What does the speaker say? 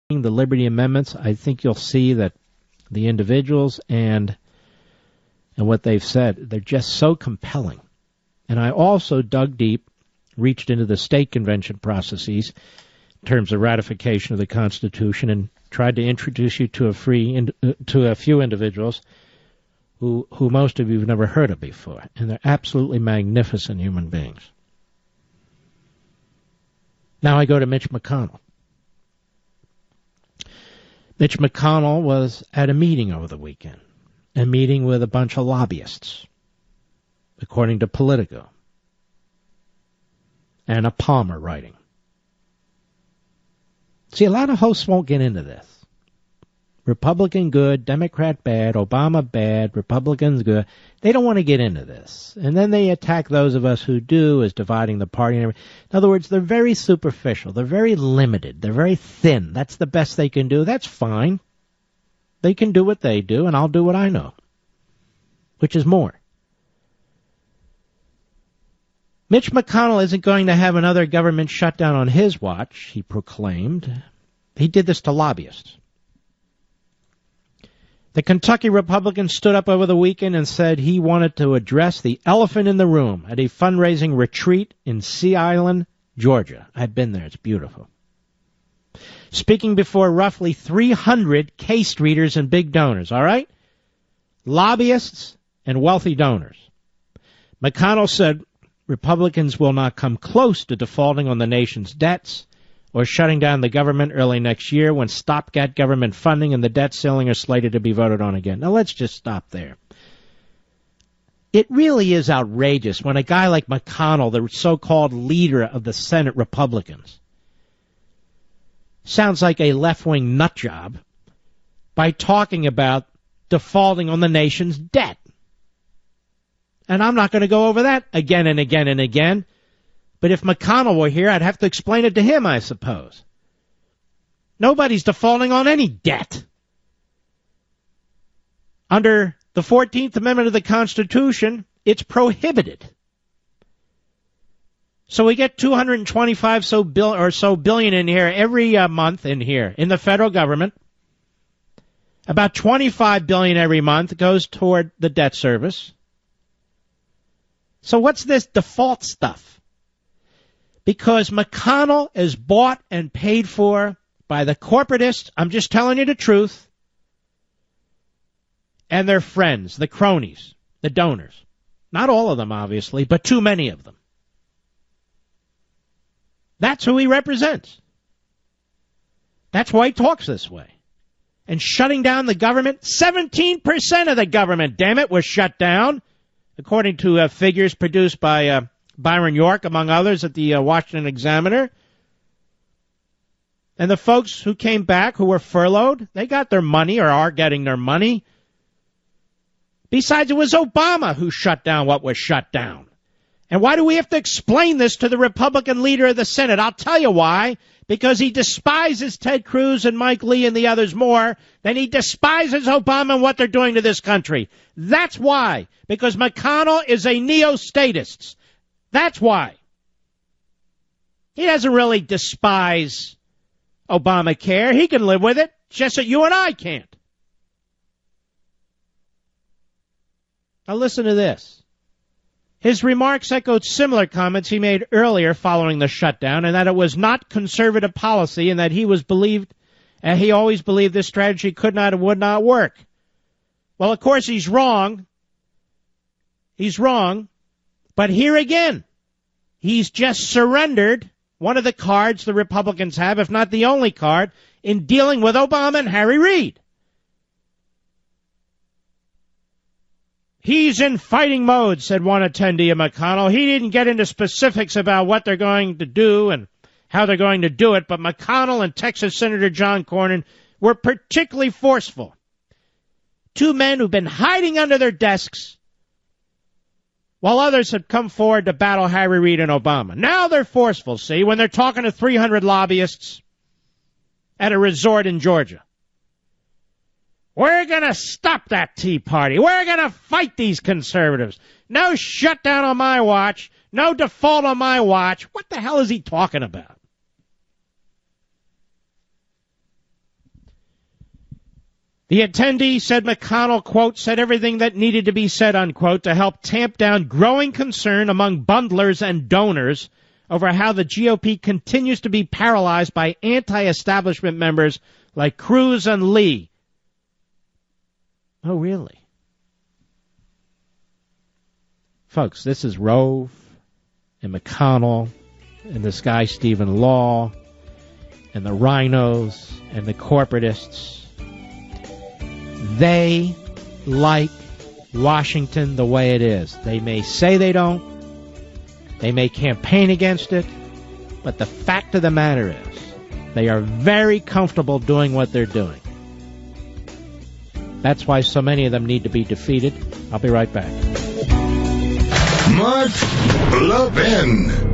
the Liberty Amendments, I think you'll see that the individuals and what they've said, they're just so compelling. And I also dug deep, reached into the state convention processes in terms of ratification of the Constitution, and tried to introduce you to a few individuals who most of you have never heard of before. And they're absolutely magnificent human beings. Now I go to Mitch McConnell. Mitch McConnell was at a meeting over the weekend, a meeting with a bunch of lobbyists, according to Politico, and a Palmer writing. See, a lot of hosts won't get into this. Republican good, Democrat bad, Obama bad, Republicans good. They don't want to get into this. And then they attack those of us who do as dividing the party. In other words, they're very superficial. They're very limited. They're very thin. That's the best they can do. That's fine. They can do what they do, and I'll do what I know, which is more. Mitch McConnell isn't going to have another government shutdown on his watch, he proclaimed. He did this to lobbyists. The Kentucky Republican stood up over the weekend and said he wanted to address the elephant in the room at a fundraising retreat in Sea Island, Georgia. I've been there. It's beautiful. Speaking before roughly 300 K-Streeters and big donors, all right? Lobbyists and wealthy donors. McConnell said Republicans will not come close to defaulting on the nation's debts or shutting down the government early next year when stopgap government funding and the debt ceiling are slated to be voted on again. Now, let's just stop there. It really is outrageous when a guy like McConnell, the so-called leader of the Senate Republicans, sounds like a left-wing nutjob by talking about defaulting on the nation's debt. And I'm not going to go over that again and again and again. But if McConnell were here, I'd have to explain it to him, I suppose. Nobody's defaulting on any debt. Under the 14th Amendment of the Constitution, it's prohibited. So we get 225 billion in here every month in here in the federal government. About 25 billion every month goes toward the debt service. So what's this default stuff? Because McConnell is bought and paid for by the corporatists, I'm just telling you the truth, and their friends, the cronies, the donors. Not all of them, obviously, but too many of them. That's who he represents. That's why he talks this way. And shutting down the government, 17% of the government, damn it, was shut down, according to figures produced by Byron York, among others, at the Washington Examiner. And the folks who came back, who were furloughed, they got their money or are getting their money. Besides, it was Obama who shut down what was shut down. And why do we have to explain this to the Republican leader of the Senate? I'll tell you why. Because he despises Ted Cruz and Mike Lee and the others more than he despises Obama and what they're doing to this country. That's why. Because McConnell is a neo-statist. That's why. He doesn't really despise Obamacare. He can live with it, just that you and I can't. Now listen to this. His remarks echoed similar comments he made earlier following the shutdown, and that it was not conservative policy and that he always believed this strategy could not and would not work. Well, of course, he's wrong. He's wrong. But here again, he's just surrendered one of the cards the Republicans have, if not the only card, in dealing with Obama and Harry Reid. He's in fighting mode, said one attendee of McConnell. He didn't get into specifics about what they're going to do and how they're going to do it, but McConnell and Texas Senator John Cornyn were particularly forceful. Two men who've been hiding under their desks while others had come forward to battle Harry Reid and Obama. Now they're forceful, see, when they're talking to 300 lobbyists at a resort in Georgia. We're going to stop that Tea Party. We're going to fight these conservatives. No shutdown on my watch. No default on my watch. What the hell is he talking about? The attendee said McConnell, quote, said everything that needed to be said, unquote, to help tamp down growing concern among bundlers and donors over how the GOP continues to be paralyzed by anti-establishment members like Cruz and Lee. Oh, really? Folks, this is Rove and McConnell and this guy Stephen Law and the rhinos and the corporatists. They like Washington the way it is. They may say they don't. They may campaign against it. But the fact of the matter is, they are very comfortable doing what they're doing. That's why so many of them need to be defeated. I'll be right back. Mark Levin.